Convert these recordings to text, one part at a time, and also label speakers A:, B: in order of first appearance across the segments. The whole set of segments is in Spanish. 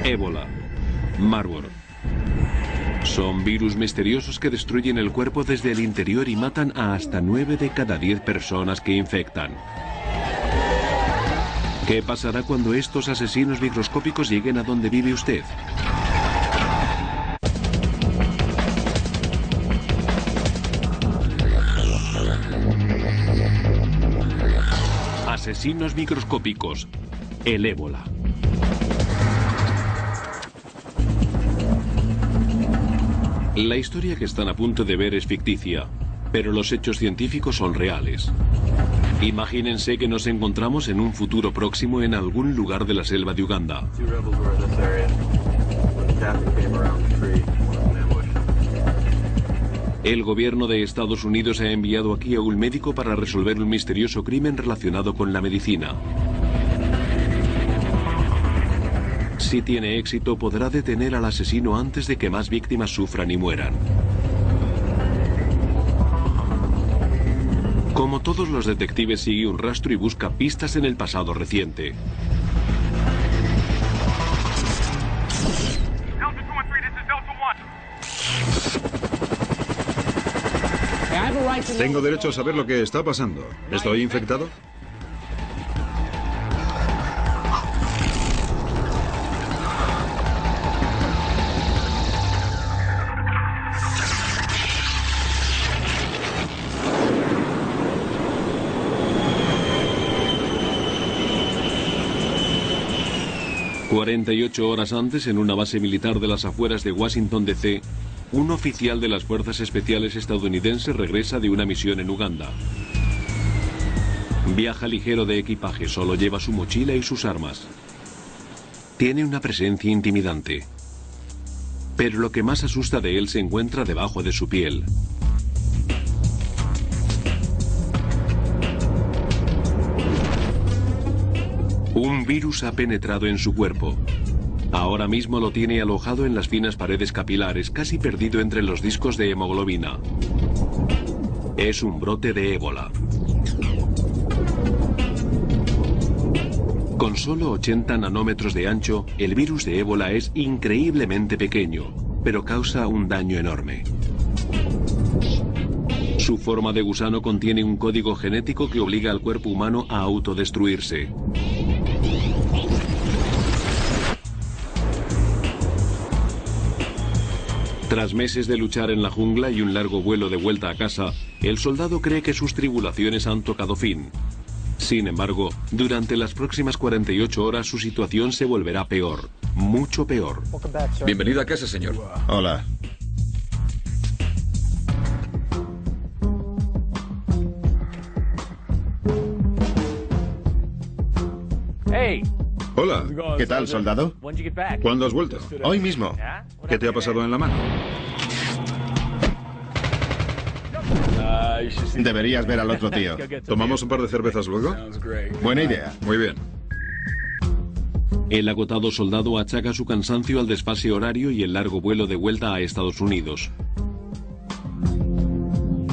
A: Ébola, Marburg. Son virus misteriosos que destruyen el cuerpo desde el interior y matan a hasta 9 de cada 10 personas que infectan. ¿Qué pasará cuando estos asesinos microscópicos lleguen a donde vive usted? Asesinos microscópicos, el ébola. La historia que están a punto de ver es ficticia, pero los hechos científicos son reales. Imagínense que nos encontramos en un futuro próximo en algún lugar de la selva de Uganda. El gobierno de Estados Unidos ha enviado aquí a un médico para resolver un misterioso crimen relacionado con la medicina. Si tiene éxito, podrá detener al asesino antes de que más víctimas sufran y mueran. Como todos los detectives, sigue un rastro y busca pistas en el pasado reciente.
B: Tengo derecho a saber lo que está pasando. ¿Estoy infectado?
A: ...48 horas antes, en una base militar de las afueras de Washington, D.C., un oficial de las Fuerzas Especiales estadounidenses regresa de una misión en Uganda. Viaja ligero de equipaje, solo lleva su mochila y sus armas. Tiene una presencia intimidante. Pero lo que más asusta de él se encuentra debajo de su piel. Un virus ha penetrado en su cuerpo. Ahora mismo lo tiene alojado en las finas paredes capilares, casi perdido entre los discos de hemoglobina. Es un brote de ébola. Con solo 80 nanómetros de ancho, el virus de ébola es increíblemente pequeño, pero causa un daño enorme. Su forma de gusano contiene un código genético que obliga al cuerpo humano a autodestruirse. Tras meses de luchar en la jungla y un largo vuelo de vuelta a casa, el soldado cree que sus tribulaciones han tocado fin. Sin embargo, durante las próximas 48 horas su situación se volverá peor, mucho peor.
C: Bienvenido a casa, señor.
B: Hola. Hola.
D: ¿Qué tal, soldado?
B: ¿Cuándo has vuelto?
D: Hoy mismo.
B: ¿Qué te ha pasado en la mano?
D: Deberías ver al otro tío.
B: ¿Tomamos un par de cervezas luego?
D: Buena idea.
B: Muy bien.
A: El agotado soldado achaca su cansancio al desfase horario y el largo vuelo de vuelta a Estados Unidos.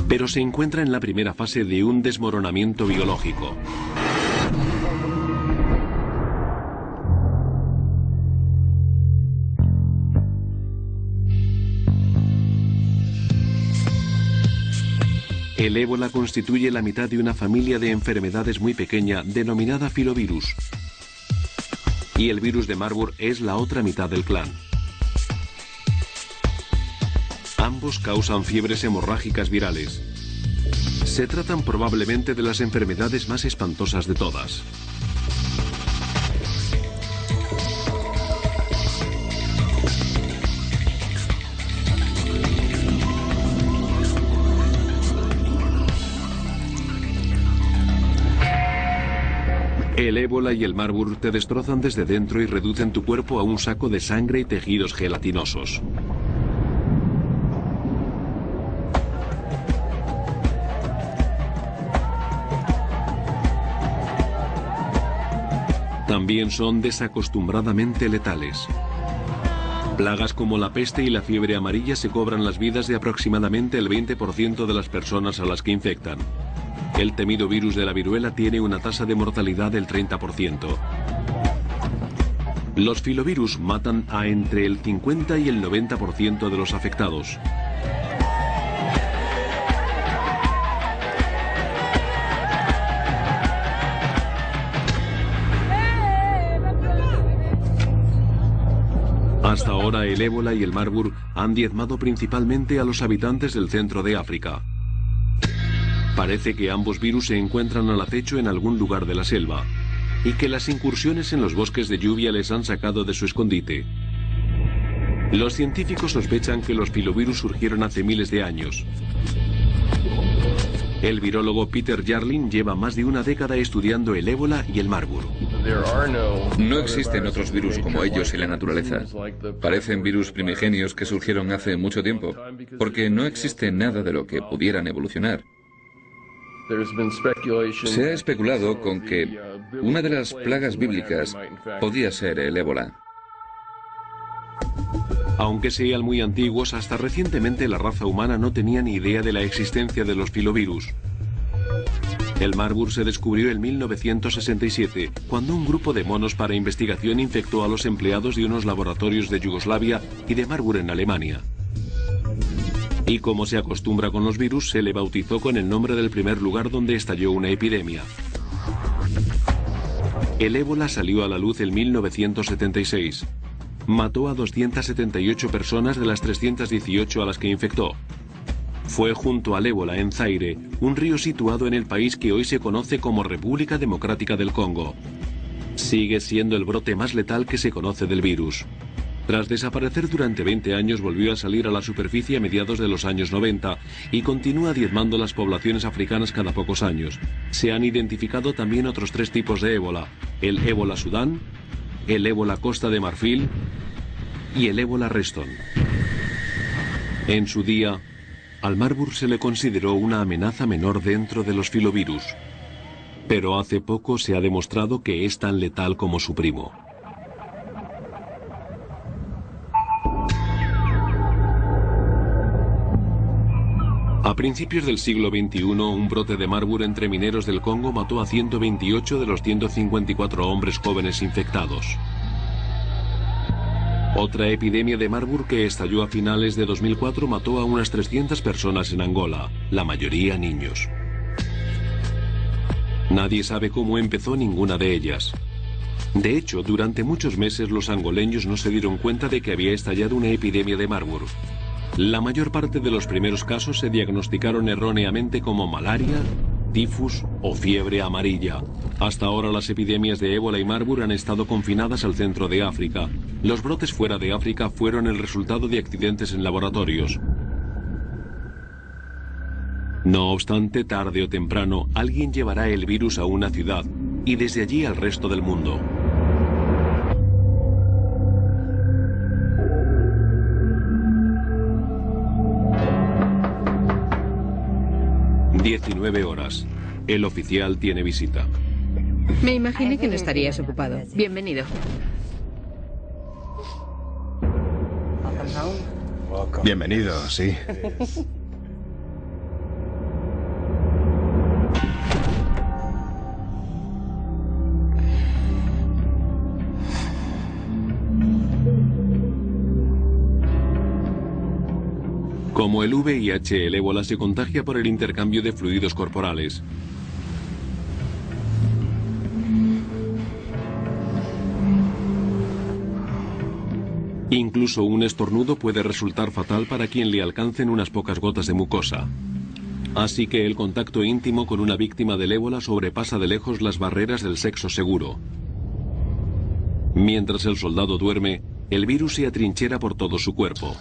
A: Pero se encuentra en la primera fase de un desmoronamiento biológico. El ébola constituye la mitad de una familia de enfermedades muy pequeña denominada filovirus. Y el virus de Marburg es la otra mitad del clan. Ambos causan fiebres hemorrágicas virales. Se tratan probablemente de las enfermedades más espantosas de todas. El ébola y el Marburg te destrozan desde dentro y reducen tu cuerpo a un saco de sangre y tejidos gelatinosos. También son desacostumbradamente letales. Plagas como la peste y la fiebre amarilla se cobran las vidas de aproximadamente el 20% de las personas a las que infectan. El temido virus de la viruela tiene una tasa de mortalidad del 30%. Los filovirus matan a entre el 50 y el 90% de los afectados. Hasta ahora el ébola y el Marburg han diezmado principalmente a los habitantes del centro de África. Parece que ambos virus se encuentran al acecho en algún lugar de la selva y que las incursiones en los bosques de lluvia les han sacado de su escondite. Los científicos sospechan que los filovirus surgieron hace miles de años. El virólogo Peter Jarlin lleva más de una década estudiando el ébola y el Marburg.
C: No existen otros virus como ellos en la naturaleza. Parecen virus primigenios que surgieron hace mucho tiempo, porque no existe nada de lo que pudieran evolucionar. Se ha especulado con que una de las plagas bíblicas podía ser el ébola.
A: Aunque sean muy antiguos, hasta recientemente la raza humana no tenía ni idea de la existencia de los filovirus. El Marburg se descubrió en 1967, cuando un grupo de monos para investigación infectó a los empleados de unos laboratorios de Yugoslavia y de Marburg en Alemania. Y como se acostumbra con los virus, se le bautizó con el nombre del primer lugar donde estalló una epidemia. El ébola salió a la luz en 1976. Mató a 278 personas de las 318 a las que infectó. Fue junto al ébola en Zaire, un río situado en el país que hoy se conoce como República Democrática del Congo. Sigue siendo el brote más letal que se conoce del virus. Tras desaparecer durante 20 años, volvió a salir a la superficie a mediados de los años 90 y continúa diezmando las poblaciones africanas cada pocos años. Se han identificado también otros 3 tipos de ébola: el ébola Sudán, el ébola Costa de Marfil y el ébola Reston. En su día, al Marburg se le consideró una amenaza menor dentro de los filovirus, pero hace poco se ha demostrado que es tan letal como su primo. A principios del siglo XXI, un brote de Marburg entre mineros del Congo mató a 128 de los 154 hombres jóvenes infectados. Otra epidemia de Marburg que estalló a finales de 2004 mató a unas 300 personas en Angola, la mayoría niños. Nadie sabe cómo empezó ninguna de ellas. De hecho, durante muchos meses los angoleños no se dieron cuenta de que había estallado una epidemia de Marburg. La mayor parte de los primeros casos se diagnosticaron erróneamente como malaria, tifus o fiebre amarilla. Hasta ahora las epidemias de ébola y Marburg han estado confinadas al centro de África. Los brotes fuera de África fueron el resultado de accidentes en laboratorios. No obstante, tarde o temprano, alguien llevará el virus a una ciudad y desde allí al resto del mundo. ...19 horas. El oficial tiene visita.
E: Me imaginé que no estarías ocupado. Bienvenido.
D: Bienvenido, sí.
A: Como el VIH, el ébola se contagia por el intercambio de fluidos corporales. Incluso un estornudo puede resultar fatal para quien le alcancen unas pocas gotas de mucosa. Así que el contacto íntimo con una víctima del ébola sobrepasa de lejos las barreras del sexo seguro. Mientras el soldado duerme, el virus se atrinchera por todo su cuerpo.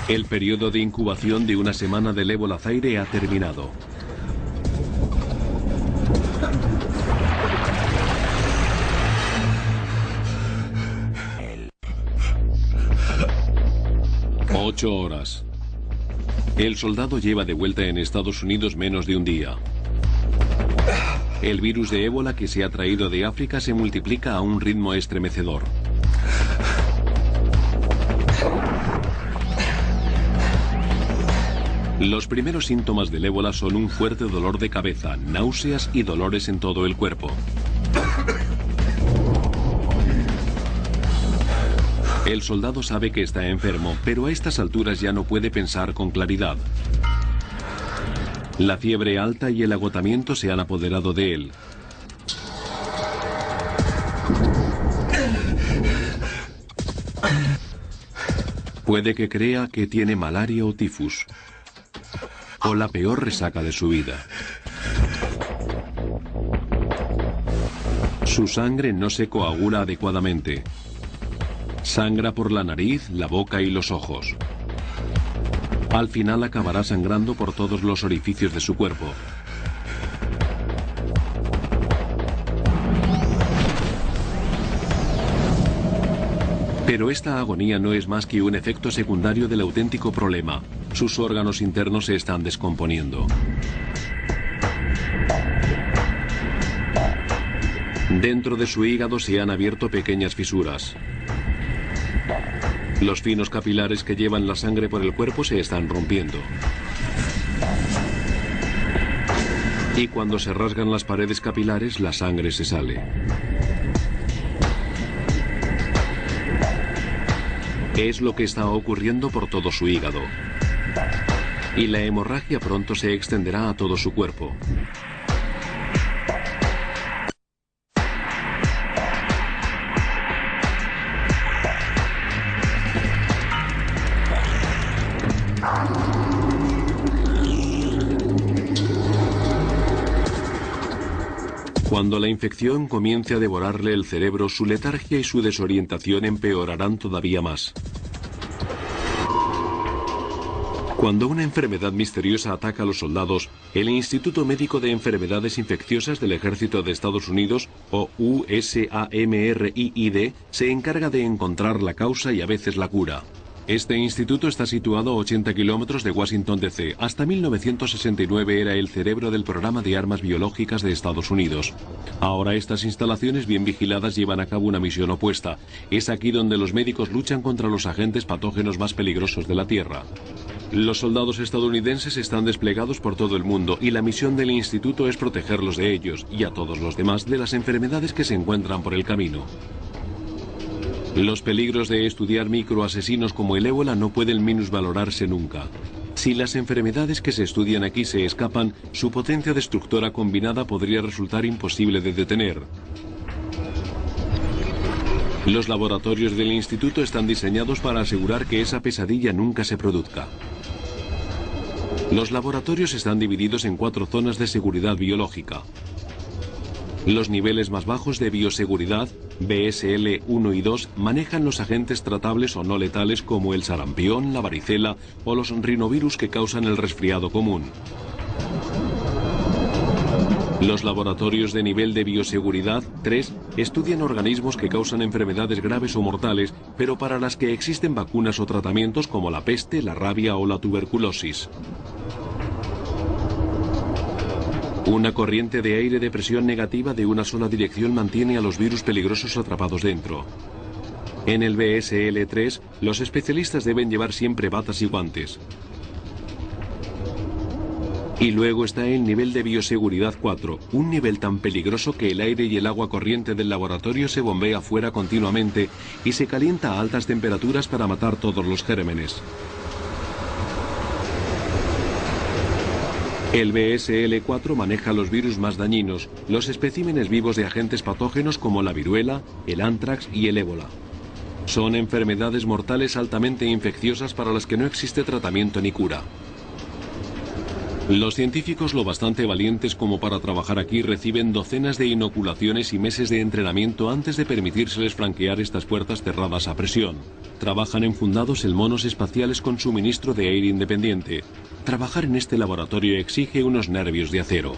A: El periodo de incubación de una semana del ébola Zaire ha terminado. Ocho horas. El soldado lleva de vuelta en Estados Unidos menos de un día. El virus de ébola que se ha traído de África se multiplica a un ritmo estremecedor. Los primeros síntomas del ébola son un fuerte dolor de cabeza, náuseas y dolores en todo el cuerpo. El soldado sabe que está enfermo, pero a estas alturas ya no puede pensar con claridad. La fiebre alta y el agotamiento se han apoderado de él. Puede que crea que tiene malaria o tifus, o la peor resaca de su vida. Su sangre no se coagula adecuadamente. Sangra por la nariz, la boca y los ojos. Al final acabará sangrando por todos los orificios de su cuerpo. Pero esta agonía no es más que un efecto secundario del auténtico problema. Sus órganos internos se están descomponiendo. Dentro de su hígado se han abierto pequeñas fisuras. Los finos capilares que llevan la sangre por el cuerpo se están rompiendo. Y cuando se rasgan las paredes capilares, la sangre se sale. Es lo que está ocurriendo por todo su hígado. Y la hemorragia pronto se extenderá a todo su cuerpo. Cuando la infección comience a devorarle el cerebro, su letargia y su desorientación empeorarán todavía más. Cuando una enfermedad misteriosa ataca a los soldados, el Instituto Médico de Enfermedades Infecciosas del Ejército de Estados Unidos, o USAMRIID, se encarga de encontrar la causa y a veces la cura. Este instituto está situado a 80 kilómetros de Washington, D.C. Hasta 1969 era el cerebro del programa de armas biológicas de Estados Unidos. Ahora estas instalaciones bien vigiladas llevan a cabo una misión opuesta. Es aquí donde los médicos luchan contra los agentes patógenos más peligrosos de la Tierra. Los soldados estadounidenses están desplegados por todo el mundo y la misión del instituto es protegerlos de ellos y a todos los demás de las enfermedades que se encuentran por el camino. Los peligros de estudiar microasesinos como el ébola no pueden minusvalorarse nunca. Si las enfermedades que se estudian aquí se escapan, su potencia destructora combinada podría resultar imposible de detener. Los laboratorios del instituto están diseñados para asegurar que esa pesadilla nunca se produzca. Los laboratorios están divididos en 4 zonas de seguridad biológica. Los niveles más bajos de bioseguridad, BSL 1 y 2, manejan los agentes tratables o no letales como el sarampión, la varicela o los rinovirus que causan el resfriado común. Los laboratorios de nivel de bioseguridad 3 estudian organismos que causan enfermedades graves o mortales, pero para las que existen vacunas o tratamientos como la peste, la rabia o la tuberculosis. Una corriente de aire de presión negativa de una sola dirección mantiene a los virus peligrosos atrapados dentro. En el BSL-3, los especialistas deben llevar siempre batas y guantes. Y luego está el nivel de bioseguridad 4, un nivel tan peligroso que el aire y el agua corriente del laboratorio se bombea fuera continuamente y se calienta a altas temperaturas para matar todos los gérmenes. El BSL-4 maneja los virus más dañinos, los especímenes vivos de agentes patógenos como la viruela, el ántrax y el ébola. Son enfermedades mortales altamente infecciosas para las que no existe tratamiento ni cura. Los científicos lo bastante valientes como para trabajar aquí reciben docenas de inoculaciones y meses de entrenamiento antes de permitírseles franquear estas puertas cerradas a presión. Trabajan enfundados en monos espaciales con suministro de aire independiente. Trabajar en este laboratorio exige unos nervios de acero.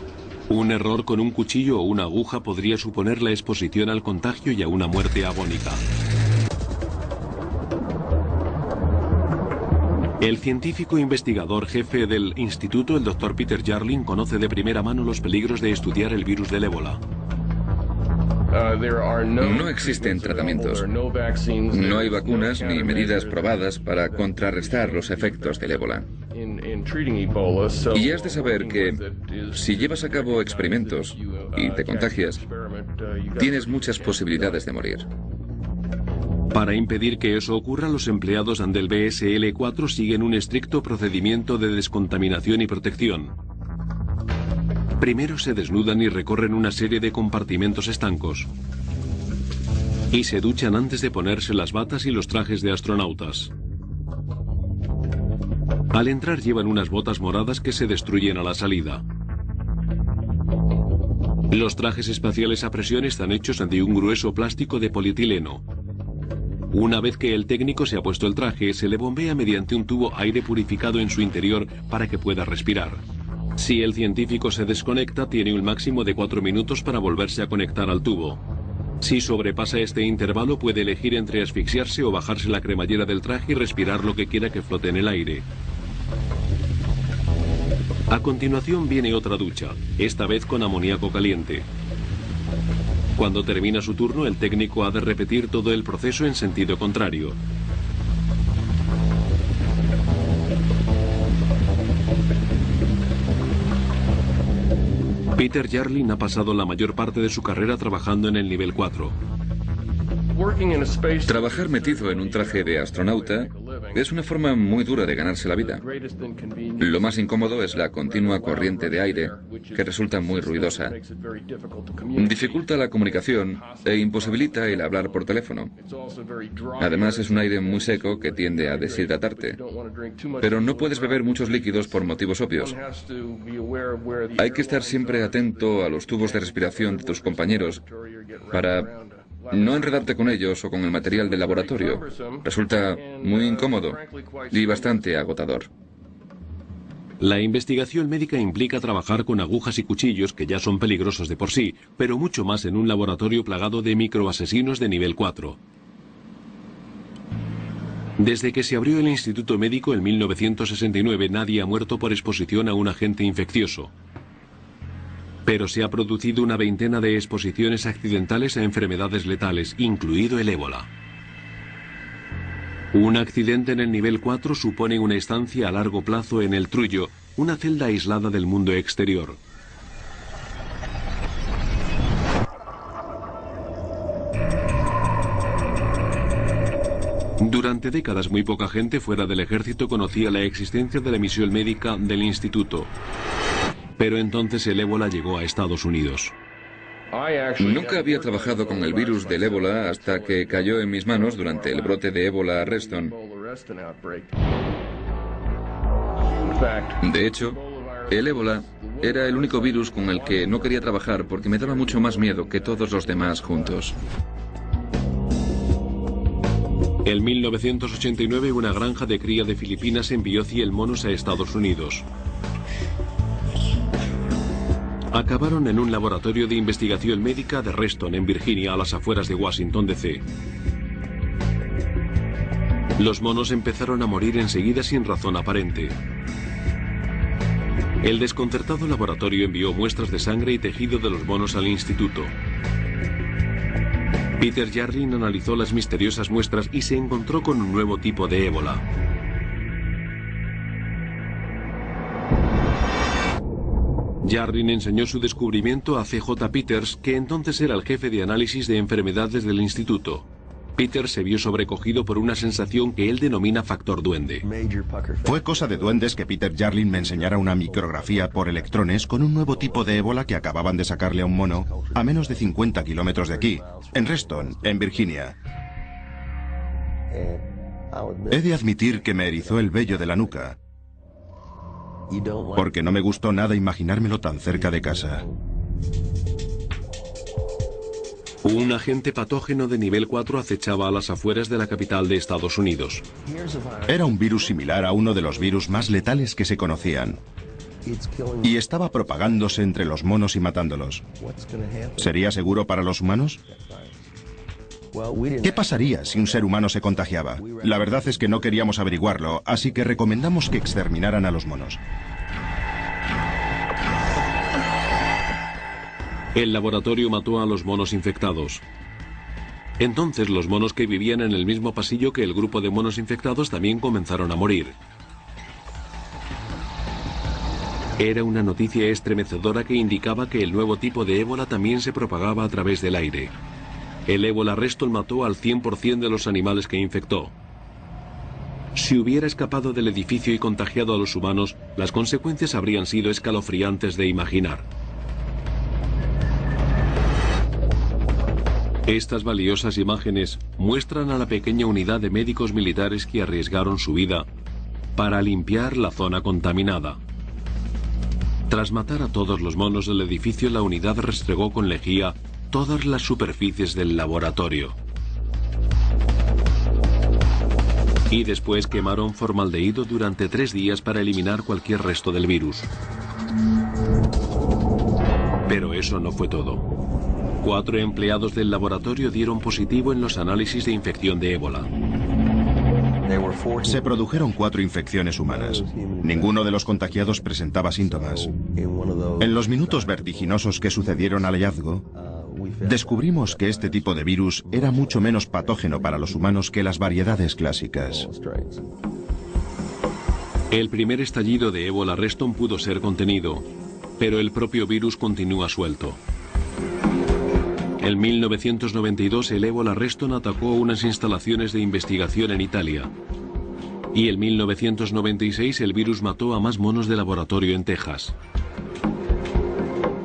A: Un error con un cuchillo o una aguja podría suponer la exposición al contagio y a una muerte agónica. El científico investigador jefe del instituto, el Dr. Peter Jarling, conoce de primera mano los peligros de estudiar el virus del ébola.
C: No existen tratamientos, no hay vacunas ni medidas probadas para contrarrestar los efectos del ébola. Y has de saber que si llevas a cabo experimentos y te contagias, tienes muchas posibilidades de morir.
A: Para impedir que eso ocurra, los empleados del BSL-4 siguen un estricto procedimiento de descontaminación y protección. Primero se desnudan y recorren una serie de compartimentos estancos. Y se duchan antes de ponerse las batas y los trajes de astronautas. Al entrar llevan unas botas moradas que se destruyen a la salida. Los trajes espaciales a presión están hechos de un grueso plástico de polietileno. Una vez que el técnico se ha puesto el traje, se le bombea mediante un tubo aire purificado en su interior para que pueda respirar. Si el científico se desconecta, tiene un máximo de 4 minutos para volverse a conectar al tubo. Si sobrepasa este intervalo, puede elegir entre asfixiarse o bajarse la cremallera del traje y respirar lo que quiera que flote en el aire. A continuación viene otra ducha, esta vez con amoníaco caliente. Cuando termina su turno, el técnico ha de repetir todo el proceso en sentido contrario. Peter Jarlin ha pasado la mayor parte de su carrera trabajando en el nivel 4.
C: Trabajar metido en un traje de astronauta es una forma muy dura de ganarse la vida. Lo más incómodo es la continua corriente de aire, que resulta muy ruidosa. Dificulta la comunicación e imposibilita el hablar por teléfono. Además, es un aire muy seco que tiende a deshidratarte. Pero no puedes beber muchos líquidos por motivos obvios. Hay que estar siempre atento a los tubos de respiración de tus compañeros para no enredarte con ellos o con el material del laboratorio. Resulta muy incómodo y bastante agotador.
A: La investigación médica implica trabajar con agujas y cuchillos que ya son peligrosos de por sí, pero mucho más en un laboratorio plagado de microasesinos de nivel 4. Desde que se abrió el Instituto Médico en 1969, nadie ha muerto por exposición a un agente infeccioso. Pero se ha producido una veintena de exposiciones accidentales a enfermedades letales, incluido el ébola. Un accidente en el nivel 4 supone una estancia a largo plazo en el trullo, una celda aislada del mundo exterior. Durante décadas muy poca gente fuera del ejército conocía la existencia de la misión médica del instituto. Pero entonces el ébola llegó a Estados Unidos.
C: Nunca había trabajado con el virus del ébola hasta que cayó en mis manos durante el brote de ébola a Reston. De hecho, el ébola era el único virus con el que no quería trabajar porque me daba mucho más miedo que todos los demás juntos.
A: En 1989, una granja de cría de Filipinas envió 100 monos a Estados Unidos. Acabaron en un laboratorio de investigación médica de Reston, en Virginia, a las afueras de Washington, D.C. Los monos empezaron a morir enseguida sin razón aparente. El desconcertado laboratorio envió muestras de sangre y tejido de los monos al instituto. Peter Jarlin analizó las misteriosas muestras y se encontró con un nuevo tipo de ébola. Jarlin enseñó su descubrimiento a C.J. Peters, que entonces era el jefe de análisis de enfermedades del instituto. Peters se vio sobrecogido por una sensación que él denomina factor duende.
D: Fue cosa de duendes que Peter Jarlin me enseñara una micrografía por electrones con un nuevo tipo de ébola que acababan de sacarle a un mono a menos de 50 kilómetros de aquí, en Reston, en Virginia. He de admitir que me erizó el vello de la nuca, porque no me gustó nada imaginármelo tan cerca de casa.
A: Un agente patógeno de nivel 4 acechaba a las afueras de la capital de Estados Unidos.
D: Era un virus similar a uno de los virus más letales que se conocían. Y estaba propagándose entre los monos y matándolos. ¿Sería seguro para los humanos? ¿Qué pasaría si un ser humano se contagiaba? La verdad es que no queríamos averiguarlo, así que recomendamos que exterminaran a los monos.
A: El laboratorio mató a los monos infectados. Entonces los monos que vivían en el mismo pasillo que el grupo de monos infectados también comenzaron a morir. Era una noticia estremecedora que indicaba que el nuevo tipo de ébola también se propagaba a través del aire. El ébola Reston mató al 100% de los animales que infectó. Si hubiera escapado del edificio y contagiado a los humanos, las consecuencias habrían sido escalofriantes de imaginar. Estas valiosas imágenes muestran a la pequeña unidad de médicos militares que arriesgaron su vida para limpiar la zona contaminada. Tras matar a todos los monos del edificio, la unidad restregó con lejía todas las superficies del laboratorio. Y después quemaron formaldehído durante 3 días para eliminar cualquier resto del virus. Pero eso no fue todo. 4 empleados del laboratorio dieron positivo en los análisis de infección de ébola.
D: Se produjeron 4 infecciones humanas. Ninguno de los contagiados presentaba síntomas. En los minutos vertiginosos que sucedieron al hallazgo, descubrimos que este tipo de virus era mucho menos patógeno para los humanos que las variedades clásicas.
A: El primer estallido de ébola Reston pudo ser contenido, pero el propio virus continúa suelto. En 1992 el ébola Reston atacó unas instalaciones de investigación en Italia. Y en 1996 el virus mató a más monos de laboratorio en Texas.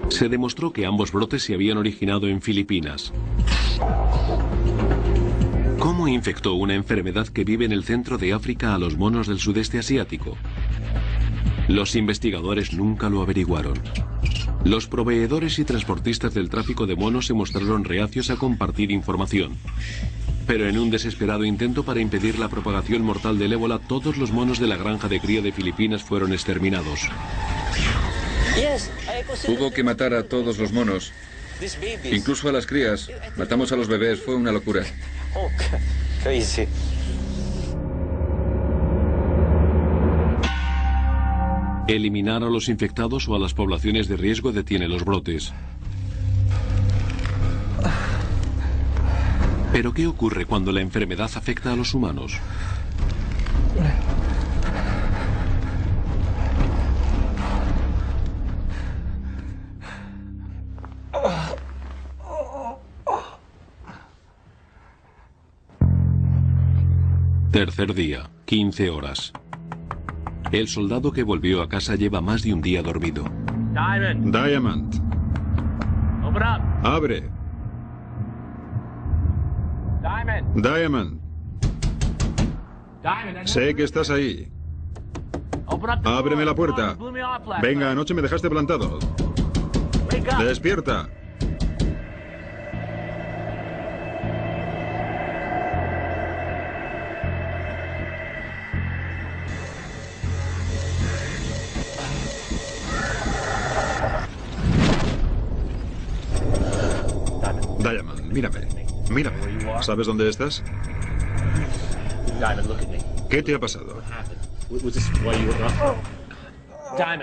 A: Se demostró que ambos brotes se habían originado en Filipinas. ¿Cómo infectó una enfermedad que vive en el centro de África a los monos del sudeste asiático? Los investigadores nunca lo averiguaron. Los proveedores y transportistas del tráfico de monos se mostraron reacios a compartir información. Pero en un desesperado intento para impedir la propagación mortal del ébola, todos los monos de la granja de cría de Filipinas fueron exterminados.
C: Hubo que matar a todos los monos, incluso a las crías. Matamos a los bebés, fue una locura.
A: Eliminar a los infectados o a las poblaciones de riesgo detiene los brotes. ¿Pero qué ocurre cuando la enfermedad afecta a los humanos? Tercer día, 15 horas. El soldado que volvió a casa lleva más de un día dormido.
B: Diamond. Abre. Diamond. Sé que estás ahí. Ábreme la puerta. Venga, anoche me dejaste plantado. Despierta. Diamond, mírame. Mírame. ¿Sabes dónde estás? ¿Qué te ha pasado?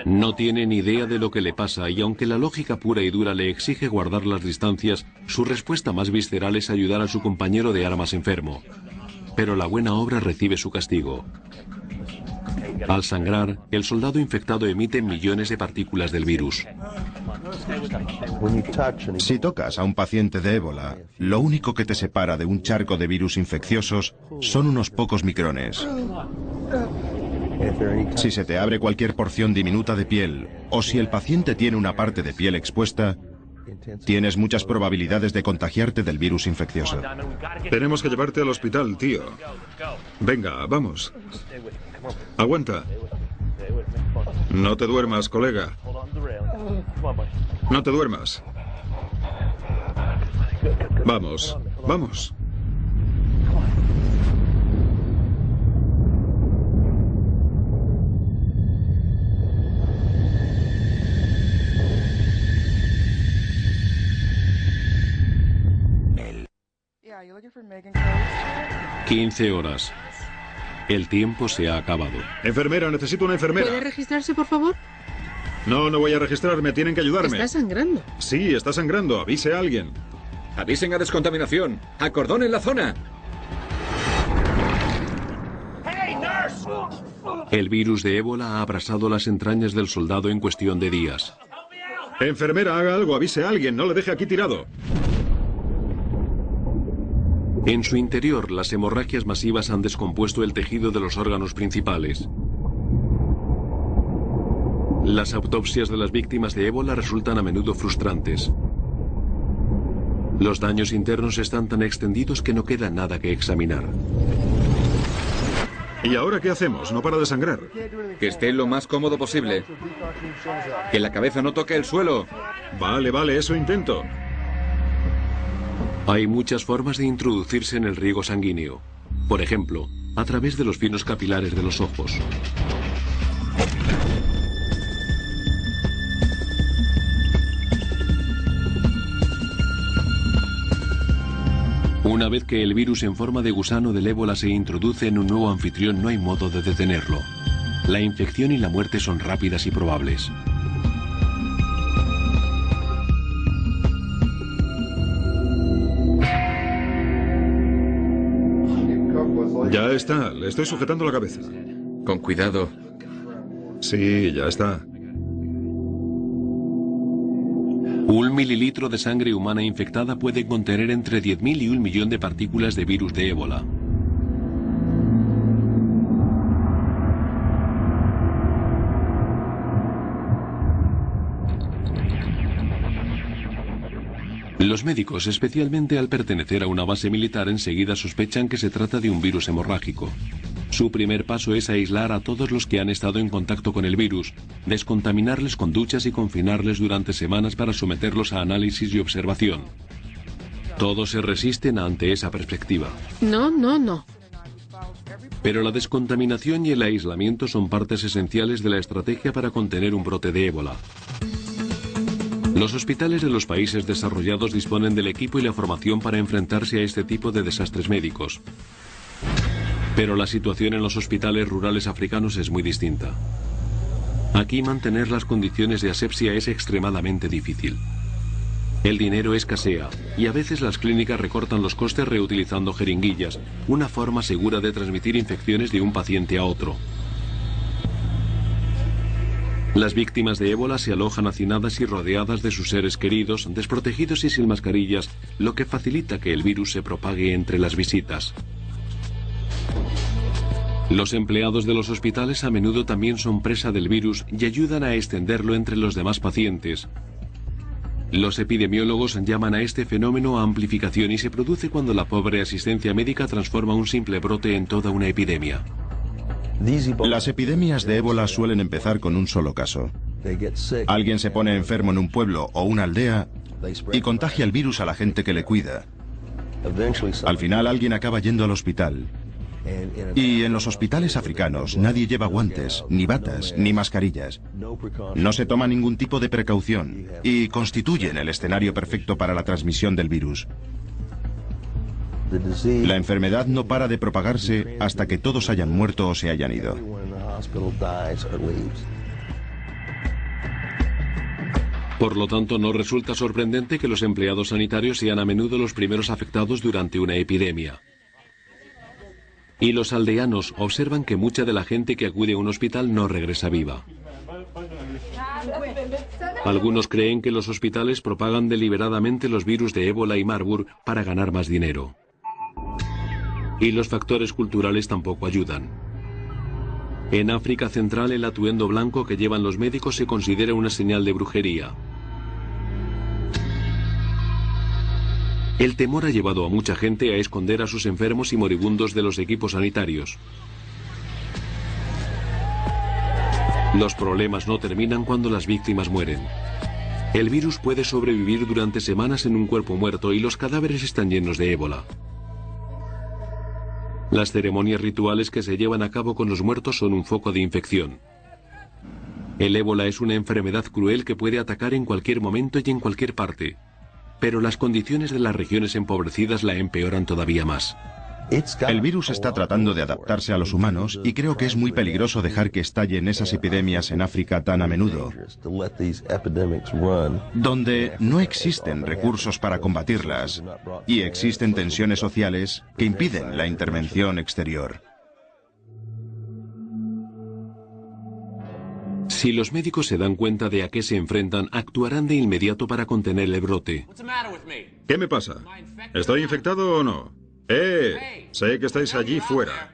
A: No tiene ni idea de lo que le pasa y aunque la lógica pura y dura le exige guardar las distancias, su respuesta más visceral es ayudar a su compañero de armas enfermo. Pero la buena obra recibe su castigo. Al sangrar, el soldado infectado emite millones de partículas del virus.
D: Si tocas a un paciente de ébola, lo único que te separa de un charco de virus infecciosos son unos pocos micrones. Si se te abre cualquier porción diminuta de piel, o si el paciente tiene una parte de piel expuesta, tienes muchas probabilidades de contagiarte del virus infeccioso.
B: Tenemos que llevarte al hospital, tío. Venga, vamos. Aguanta. No te duermas, colega. No te duermas. Vamos, vamos.
E: Yeah,
A: 15 horas. El tiempo se ha acabado.
B: Enfermera, necesito una enfermera.
E: ¿Puede registrarse, por favor?
B: No, no voy a registrarme, tienen que ayudarme.
E: Está sangrando.
B: Sí, está sangrando, avise a alguien.
C: Avisen a descontaminación. Acordonen la zona.
A: El virus de ébola ha abrasado las entrañas del soldado en cuestión de días.
B: Enfermera, haga algo, avise a alguien, no le deje aquí tirado.
A: En su interior, las hemorragias masivas han descompuesto el tejido de los órganos principales. Las autopsias de las víctimas de ébola resultan a menudo frustrantes. Los daños internos están tan extendidos que no queda nada que examinar.
B: ¿Y ahora qué hacemos? No para de sangrar.
C: Que esté lo más cómodo posible. Que la cabeza no toque el suelo.
B: Vale, eso intento.
A: Hay muchas formas de introducirse en el riego sanguíneo. Por ejemplo, a través de los finos capilares de los ojos. Una vez que el virus en forma de gusano del ébola se introduce en un nuevo anfitrión, no hay modo de detenerlo. La infección y la muerte son rápidas y probables.
B: Ya está, le estoy sujetando la cabeza.
C: Con cuidado.
B: Sí, ya está.
A: 1 mililitro de sangre humana infectada puede contener entre 10.000 y 1 millón de partículas de virus de ébola. Los médicos, especialmente al pertenecer a una base militar, enseguida sospechan que se trata de un virus hemorrágico. Su primer paso es aislar a todos los que han estado en contacto con el virus, descontaminarles con duchas y confinarles durante semanas para someterlos a análisis y observación. Todos se resisten ante esa perspectiva.
E: No.
A: Pero la descontaminación y el aislamiento son partes esenciales de la estrategia para contener un brote de ébola. Los hospitales de los países desarrollados disponen del equipo y la formación para enfrentarse a este tipo de desastres médicos. Pero la situación en los hospitales rurales africanos es muy distinta. Aquí mantener las condiciones de asepsia es extremadamente difícil. El dinero escasea y a veces las clínicas recortan los costes reutilizando jeringuillas, una forma segura de transmitir infecciones de un paciente a otro. Las víctimas de ébola se alojan hacinadas y rodeadas de sus seres queridos, desprotegidos y sin mascarillas, lo que facilita que el virus se propague entre las visitas. Los empleados de los hospitales a menudo también son presa del virus y ayudan a extenderlo entre los demás pacientes. Los epidemiólogos llaman a este fenómeno amplificación y se produce cuando la pobre asistencia médica transforma un simple brote en toda una epidemia.
D: Las epidemias de ébola suelen empezar con un solo caso. Alguien se pone enfermo en un pueblo o una aldea y contagia el virus a la gente que le cuida. Al final alguien acaba yendo al hospital. Y en los hospitales africanos nadie lleva guantes, ni batas, ni mascarillas. No se toma ningún tipo de precaución y constituyen el escenario perfecto para la transmisión del virus. La enfermedad no para de propagarse hasta que todos hayan muerto o se hayan ido.
A: Por lo tanto, no resulta sorprendente que los empleados sanitarios sean a menudo los primeros afectados durante una epidemia. Y los aldeanos observan que mucha de la gente que acude a un hospital no regresa viva. Algunos creen que los hospitales propagan deliberadamente los virus de ébola y Marburg para ganar más dinero. Y los factores culturales tampoco ayudan. En África Central, el atuendo blanco que llevan los médicos se considera una señal de brujería. El temor ha llevado a mucha gente a esconder a sus enfermos y moribundos de los equipos sanitarios. Los problemas no terminan cuando las víctimas mueren. El virus puede sobrevivir durante semanas en un cuerpo muerto y los cadáveres están llenos de ébola. Las ceremonias rituales que se llevan a cabo con los muertos son un foco de infección. El ébola es una enfermedad cruel que puede atacar en cualquier momento y en cualquier parte. Pero las condiciones de las regiones empobrecidas la empeoran todavía más.
D: El virus está tratando de adaptarse a los humanos y creo que es muy peligroso dejar que estallen esas epidemias en África tan a menudo, donde no existen recursos para combatirlas y existen tensiones sociales que impiden la intervención exterior.
A: Si los médicos se dan cuenta de a qué se enfrentan, actuarán de inmediato para contener el brote.
B: ¿Qué me pasa? ¿Estoy infectado o no? Sé que estáis allí fuera.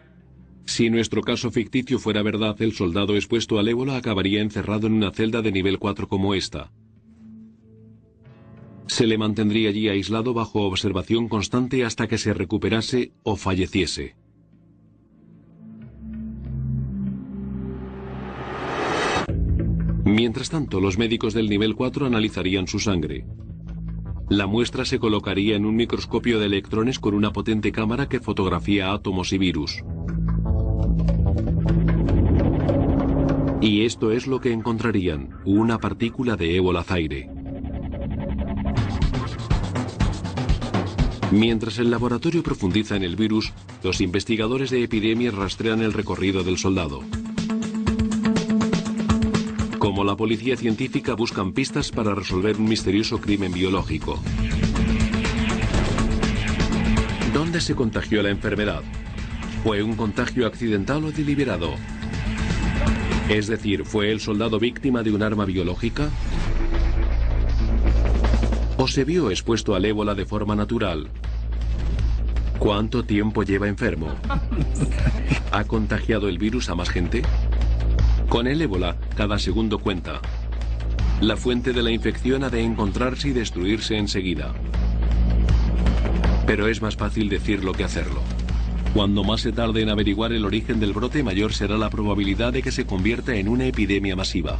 A: Si nuestro caso ficticio fuera verdad, el soldado expuesto al ébola acabaría encerrado en una celda de nivel 4 como esta. Se le mantendría allí aislado bajo observación constante hasta que se recuperase o falleciese. Mientras tanto, los médicos del nivel 4 analizarían su sangre. La muestra se colocaría en un microscopio de electrones con una potente cámara que fotografía átomos y virus. Y esto es lo que encontrarían, una partícula de ébola zaire. Mientras el laboratorio profundiza en el virus, los investigadores de epidemias rastrean el recorrido del soldado. Como la policía científica buscan pistas para resolver un misterioso crimen biológico. ¿Dónde se contagió la enfermedad? ¿Fue un contagio accidental o deliberado? Es decir, ¿fue el soldado víctima de un arma biológica? ¿O se vio expuesto al ébola de forma natural? ¿Cuánto tiempo lleva enfermo? ¿Ha contagiado el virus a más gente? Con el ébola, cada segundo cuenta. La fuente de la infección ha de encontrarse y destruirse enseguida. Pero es más fácil decirlo que hacerlo. Cuando más se tarde en averiguar el origen del brote, mayor será la probabilidad de que se convierta en una epidemia masiva.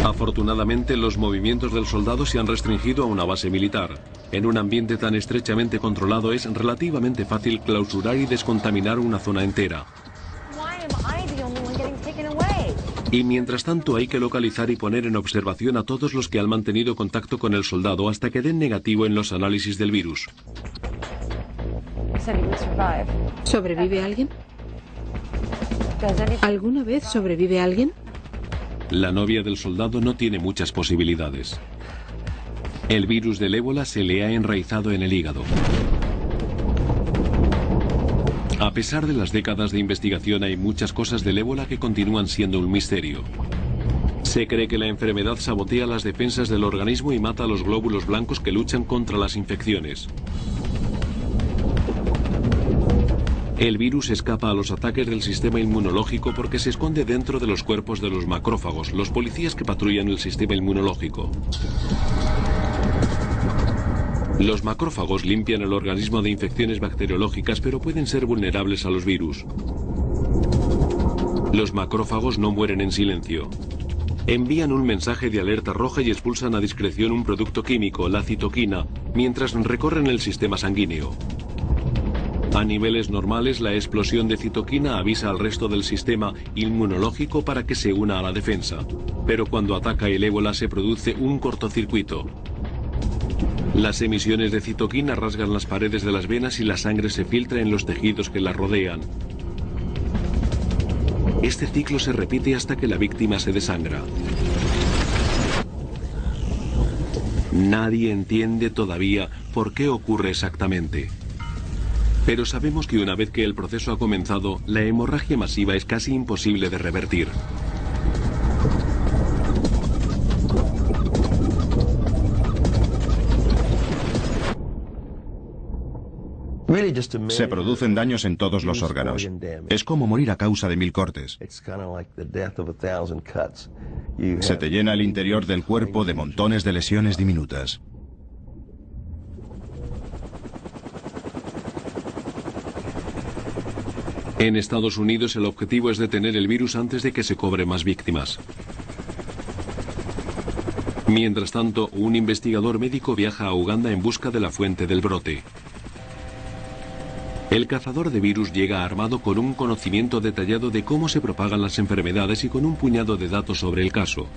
A: Afortunadamente, los movimientos del soldado se han restringido a una base militar. En un ambiente tan estrechamente controlado es relativamente fácil clausurar y descontaminar una zona entera. Y mientras tanto hay que localizar y poner en observación a todos los que han mantenido contacto con el soldado hasta que den negativo en los análisis del virus.
E: ¿Sobrevive alguien? ¿Alguna vez sobrevive alguien?
A: La novia del soldado no tiene muchas posibilidades. El virus del ébola se le ha enraizado en el hígado. A pesar de las décadas de investigación, hay muchas cosas del ébola que continúan siendo un misterio. Se cree que la enfermedad sabotea las defensas del organismo y mata a los glóbulos blancos que luchan contra las infecciones. El virus escapa a los ataques del sistema inmunológico porque se esconde dentro de los cuerpos de los macrófagos, los policías que patrullan el sistema inmunológico. Los macrófagos limpian el organismo de infecciones bacteriológicas, pero pueden ser vulnerables a los virus. Los macrófagos no mueren en silencio. Envían un mensaje de alerta roja y expulsan a discreción un producto químico, la citoquina, mientras recorren el sistema sanguíneo. A niveles normales, la explosión de citoquina avisa al resto del sistema inmunológico para que se una a la defensa. Pero cuando ataca el ébola se produce un cortocircuito. Las emisiones de citoquina rasgan las paredes de las venas y la sangre se filtra en los tejidos que la rodean. Este ciclo se repite hasta que la víctima se desangra. Nadie entiende todavía por qué ocurre exactamente. Pero sabemos que una vez que el proceso ha comenzado, la hemorragia masiva es casi imposible de revertir.
D: Se producen daños en todos los órganos. Es como morir a causa de 1000 cortes. Se te llena el interior del cuerpo de montones de lesiones diminutas.
A: En Estados Unidos el objetivo es detener el virus antes de que se cobre más víctimas. Mientras tanto, un investigador médico viaja a Uganda en busca de la fuente del brote. El cazador de virus llega armado con un conocimiento detallado de cómo se propagan las enfermedades y con un puñado de datos sobre el caso.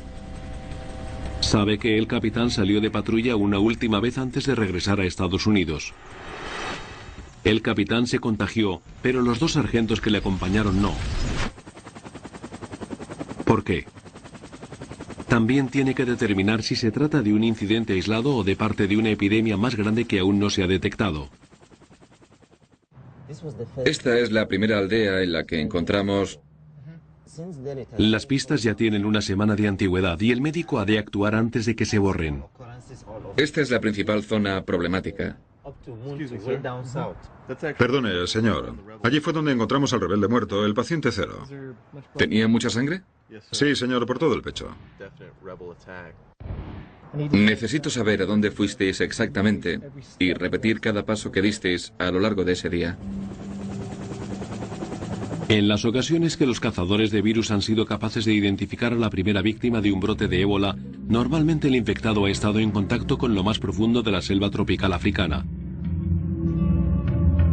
A: Sabe que el capitán salió de patrulla una última vez antes de regresar a Estados Unidos. El capitán se contagió, pero los 2 sargentos que le acompañaron no. ¿Por qué? También tiene que determinar si se trata de un incidente aislado o de parte de una epidemia más grande que aún no se ha detectado.
C: Esta es la primera aldea en la que encontramos...
A: Las pistas ya tienen una semana de antigüedad y el médico ha de actuar antes de que se borren.
C: Esta es la principal zona problemática.
B: Perdone, señor. Allí fue donde encontramos al rebelde muerto, el paciente 0.
C: ¿Tenía mucha sangre?
B: Sí, señor, por todo el pecho.
C: Necesito saber a dónde fuisteis exactamente y repetir cada paso que disteis a lo largo de ese día.
A: En las ocasiones que los cazadores de virus han sido capaces de identificar a la primera víctima de un brote de ébola, normalmente el infectado ha estado en contacto con lo más profundo de la selva tropical africana.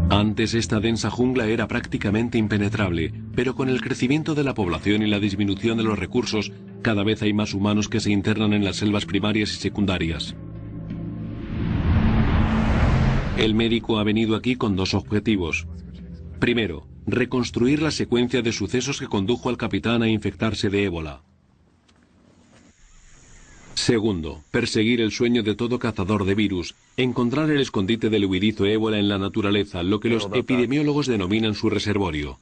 A: Antes esta densa jungla era prácticamente impenetrable, pero con el crecimiento de la población y la disminución de los recursos, cada vez hay más humanos que se internan en las selvas primarias y secundarias. El médico ha venido aquí con dos objetivos. Primero, reconstruir la secuencia de sucesos que condujo al capitán a infectarse de ébola. Segundo, perseguir el sueño de todo cazador de virus, encontrar el escondite del huidizo ébola en la naturaleza, lo que los epidemiólogos denominan su reservorio.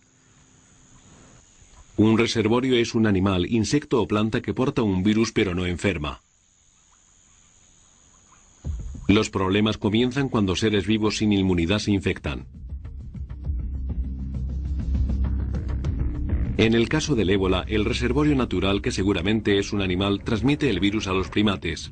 A: Un reservorio es un animal, insecto o planta que porta un virus pero no enferma. Los problemas comienzan cuando seres vivos sin inmunidad se infectan. En el caso del ébola, el reservorio natural, que seguramente es un animal, transmite el virus a los primates.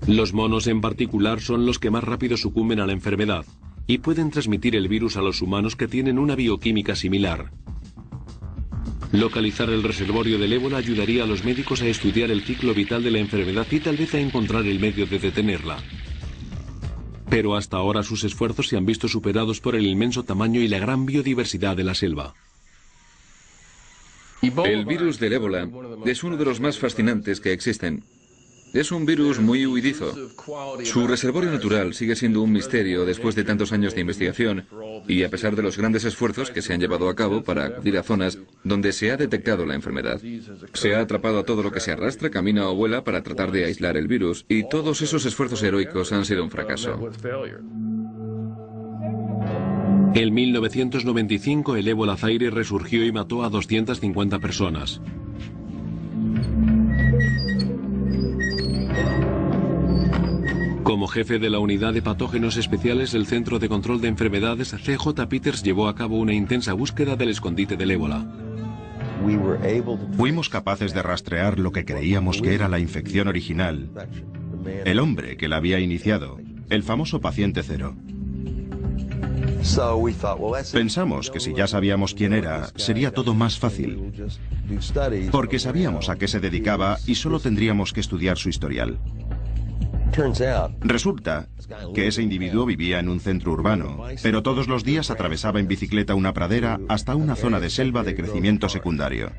A: Los monos en particular son los que más rápido sucumben a la enfermedad y pueden transmitir el virus a los humanos que tienen una bioquímica similar. Localizar el reservorio del ébola ayudaría a los médicos a estudiar el ciclo vital de la enfermedad y tal vez a encontrar el medio de detenerla. Pero hasta ahora sus esfuerzos se han visto superados por el inmenso tamaño y la gran biodiversidad de la selva.
C: El virus del ébola es uno de los más fascinantes que existen. Es un virus muy huidizo. Su reservorio natural sigue siendo un misterio después de tantos años de investigación y a pesar de los grandes esfuerzos que se han llevado a cabo para acudir a zonas donde se ha detectado la enfermedad. Se ha atrapado a todo lo que se arrastra, camina o vuela para tratar de aislar el virus y todos esos esfuerzos heroicos han sido un fracaso.
A: En 1995 el ébola Zaire resurgió y mató a 250 personas. Como jefe de la unidad de patógenos especiales del Centro de Control de Enfermedades, C.J. Peters llevó a cabo una intensa búsqueda del escondite del ébola.
D: Fuimos capaces de rastrear lo que creíamos que era la infección original, el hombre que la había iniciado, el famoso paciente 0. Pensamos que si ya sabíamos quién era, sería todo más fácil, porque sabíamos a qué se dedicaba y solo tendríamos que estudiar su historial. Resulta que ese individuo vivía en un centro urbano, pero todos los días atravesaba en bicicleta una pradera hasta una zona de selva de crecimiento secundario.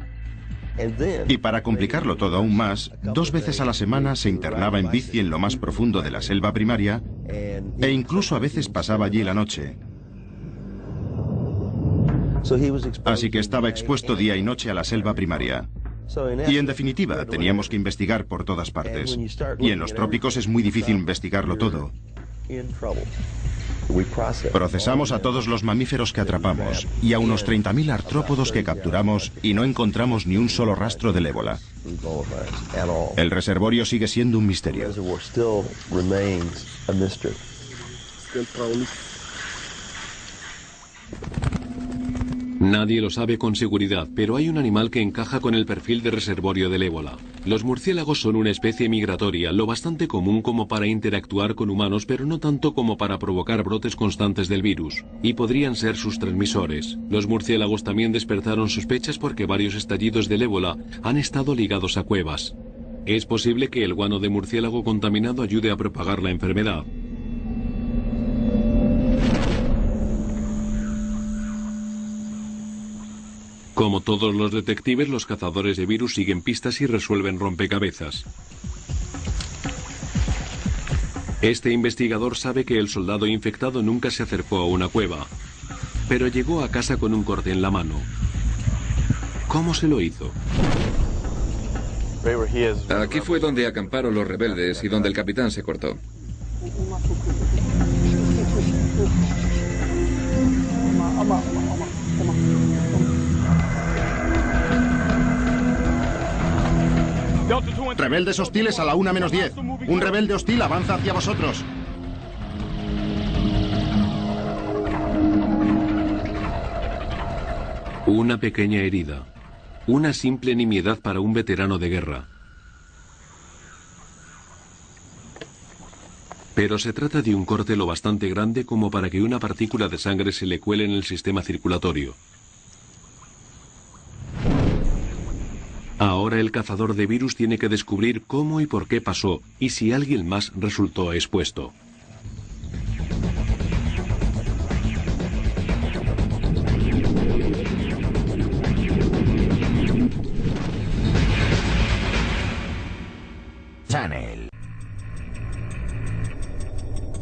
D: Y para complicarlo todo aún más, 2 veces a la semana se internaba en bici en lo más profundo de la selva primaria e incluso a veces pasaba allí la noche. Así que estaba expuesto día y noche a la selva primaria. Y en definitiva, teníamos que investigar por todas partes. Y en los trópicos es muy difícil investigarlo todo. Procesamos a todos los mamíferos que atrapamos y a unos 30.000 artrópodos que capturamos y no encontramos ni un solo rastro del ébola. El reservorio sigue siendo un misterio.
A: Nadie lo sabe con seguridad, pero hay un animal que encaja con el perfil de reservorio del ébola. Los murciélagos son una especie migratoria, lo bastante común como para interactuar con humanos, pero no tanto como para provocar brotes constantes del virus, y podrían ser sus transmisores. Los murciélagos también despertaron sospechas porque varios estallidos del ébola han estado ligados a cuevas. Es posible que el guano de murciélago contaminado ayude a propagar la enfermedad. Como todos los detectives, los cazadores de virus siguen pistas y resuelven rompecabezas. Este investigador sabe que el soldado infectado nunca se acercó a una cueva, pero llegó a casa con un corte en la mano. ¿Cómo se lo hizo?
C: Aquí fue donde acamparon los rebeldes y donde el capitán se cortó.
D: Rebeldes hostiles a la 1 menos 10. Un rebelde hostil avanza hacia vosotros.
A: Una pequeña herida. Una simple nimiedad para un veterano de guerra. Pero se trata de un corte lo bastante grande como para que una partícula de sangre se le cuele en el sistema circulatorio. Ahora el cazador de virus tiene que descubrir cómo y por qué pasó y si alguien más resultó expuesto.
F: Channel.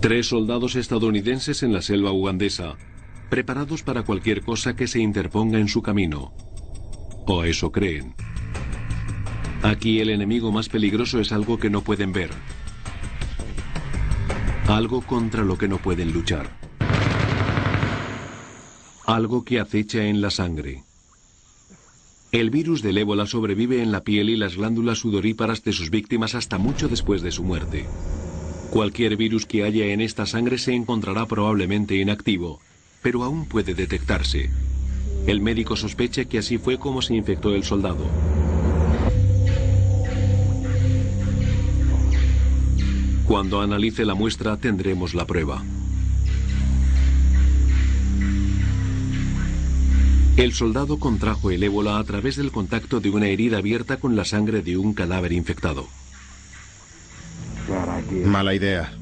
A: 3 soldados estadounidenses en la selva ugandesa, preparados para cualquier cosa que se interponga en su camino. O eso creen. Aquí el enemigo más peligroso es algo que no pueden ver. Algo contra lo que no pueden luchar. Algo que acecha en la sangre. El virus del ébola sobrevive en la piel y las glándulas sudoríparas de sus víctimas hasta mucho después de su muerte. Cualquier virus que haya en esta sangre se encontrará probablemente inactivo, pero aún puede detectarse. El médico sospecha que así fue como se infectó el soldado. Cuando analice la muestra tendremos la prueba. El soldado contrajo el ébola a través del contacto de una herida abierta con la sangre de un cadáver infectado.
D: Mala idea.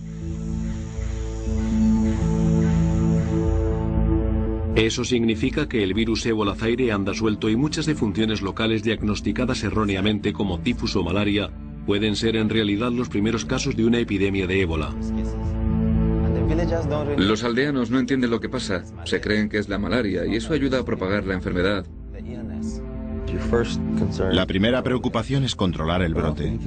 A: Eso significa que el virus ébola zaire anda suelto y muchas defunciones locales diagnosticadas erróneamente como tifus o malaria pueden ser en realidad los primeros casos de una epidemia de ébola.
C: Los aldeanos no entienden lo que pasa. Se creen que es la malaria y eso ayuda a propagar la enfermedad.
D: La primera preocupación es controlar el brote.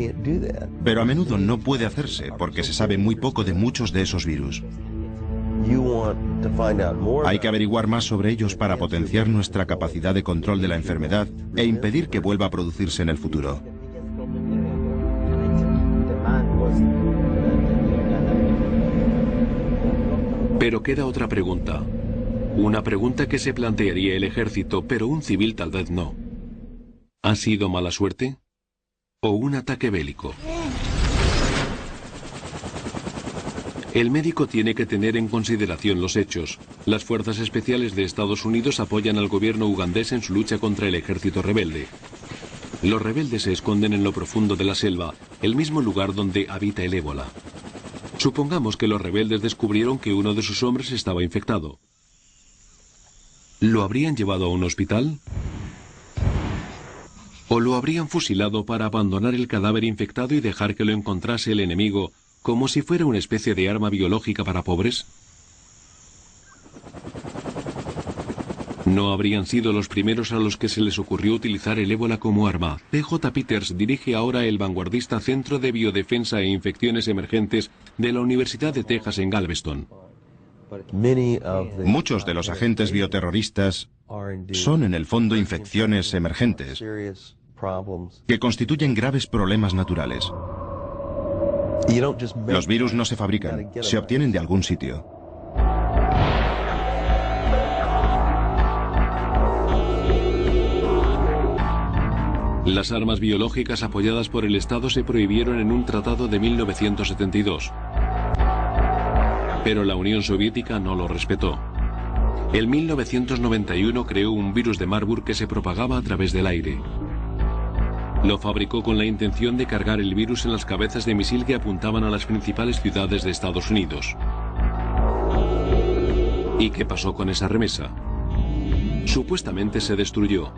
D: Pero a menudo no puede hacerse porque se sabe muy poco de muchos de esos virus. Hay que averiguar más sobre ellos para potenciar nuestra capacidad de control de la enfermedad e impedir que vuelva a producirse en el futuro.
A: Pero queda otra pregunta. Una pregunta que se plantearía el ejército, pero un civil tal vez no. ¿Ha sido mala suerte? ¿O un ataque bélico? El médico tiene que tener en consideración los hechos. Las fuerzas especiales de Estados Unidos apoyan al gobierno ugandés en su lucha contra el ejército rebelde. Los rebeldes se esconden en lo profundo de la selva, el mismo lugar donde habita el ébola. Supongamos que los rebeldes descubrieron que uno de sus hombres estaba infectado. ¿Lo habrían llevado a un hospital? ¿O lo habrían fusilado para abandonar el cadáver infectado y dejar que lo encontrase el enemigo como si fuera una especie de arma biológica para pobres? No habrían sido los primeros a los que se les ocurrió utilizar el ébola como arma. P.J. Peters dirige ahora el vanguardista Centro de Biodefensa e Infecciones Emergentes de la Universidad de Texas en Galveston.
D: Muchos de los agentes bioterroristas son en el fondo infecciones emergentes que constituyen graves problemas naturales. Los virus no se fabrican, se obtienen de algún sitio.
A: Las armas biológicas apoyadas por el Estado se prohibieron en un tratado de 1972. Pero la Unión Soviética no lo respetó. En 1991 creó un virus de Marburg que se propagaba a través del aire. Lo fabricó con la intención de cargar el virus en las cabezas de misil que apuntaban a las principales ciudades de Estados Unidos. ¿Y qué pasó con esa remesa? Supuestamente se destruyó.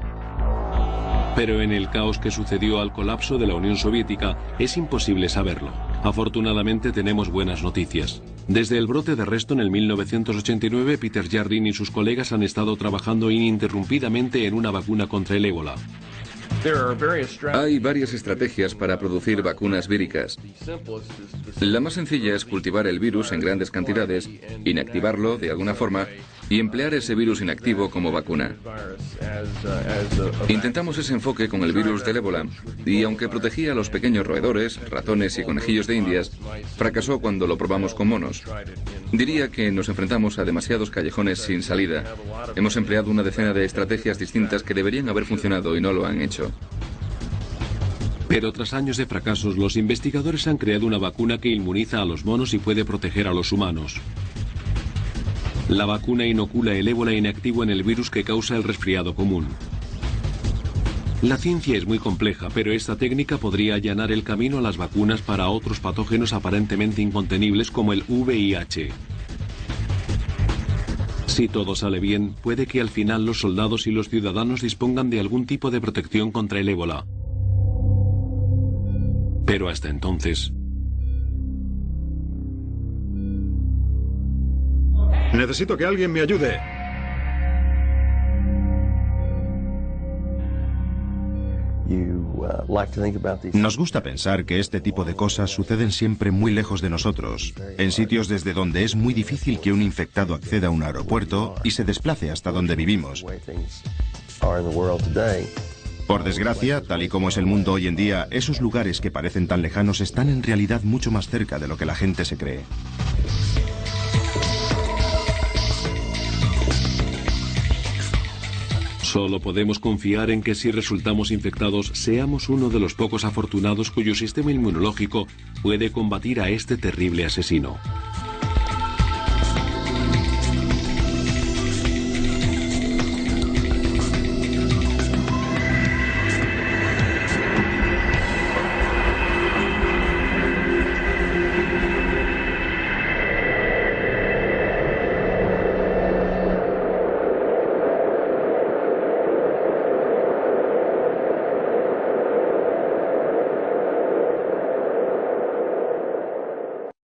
A: Pero en el caos que sucedió al colapso de la Unión Soviética es imposible saberlo. Afortunadamente tenemos buenas noticias. Desde el brote de Reston en 1989, Peter Jardine y sus colegas han estado trabajando ininterrumpidamente en una vacuna contra el ébola.
C: Hay varias estrategias para producir vacunas víricas. La más sencilla es cultivar el virus en grandes cantidades, inactivarlo de alguna forma y emplear ese virus inactivo como vacuna. Intentamos ese enfoque con el virus del ébola y aunque protegía a los pequeños roedores, ratones y conejillos de indias, fracasó cuando lo probamos con monos. Diría que nos enfrentamos a demasiados callejones sin salida. Hemos empleado una decena de estrategias distintas que deberían haber funcionado y no lo han hecho.
A: Pero tras años de fracasos, los investigadores han creado una vacuna que inmuniza a los monos y puede proteger a los humanos. La vacuna inocula el ébola inactivo en el virus que causa el resfriado común. La ciencia es muy compleja, pero esta técnica podría allanar el camino a las vacunas para otros patógenos aparentemente incontenibles como el VIH. Si todo sale bien, puede que al final los soldados y los ciudadanos dispongan de algún tipo de protección contra el ébola. Pero hasta entonces...
B: Necesito que alguien me ayude.
D: Nos gusta pensar que este tipo de cosas suceden siempre muy lejos de nosotros, en sitios desde donde es muy difícil que un infectado acceda a un aeropuerto y se desplace hasta donde vivimos. Por desgracia, tal y como es el mundo hoy en día, esos lugares que parecen tan lejanos están en realidad mucho más cerca de lo que la gente se cree.
A: Solo podemos confiar en que si resultamos infectados, seamos uno de los pocos afortunados cuyo sistema inmunológico puede combatir a este terrible asesino.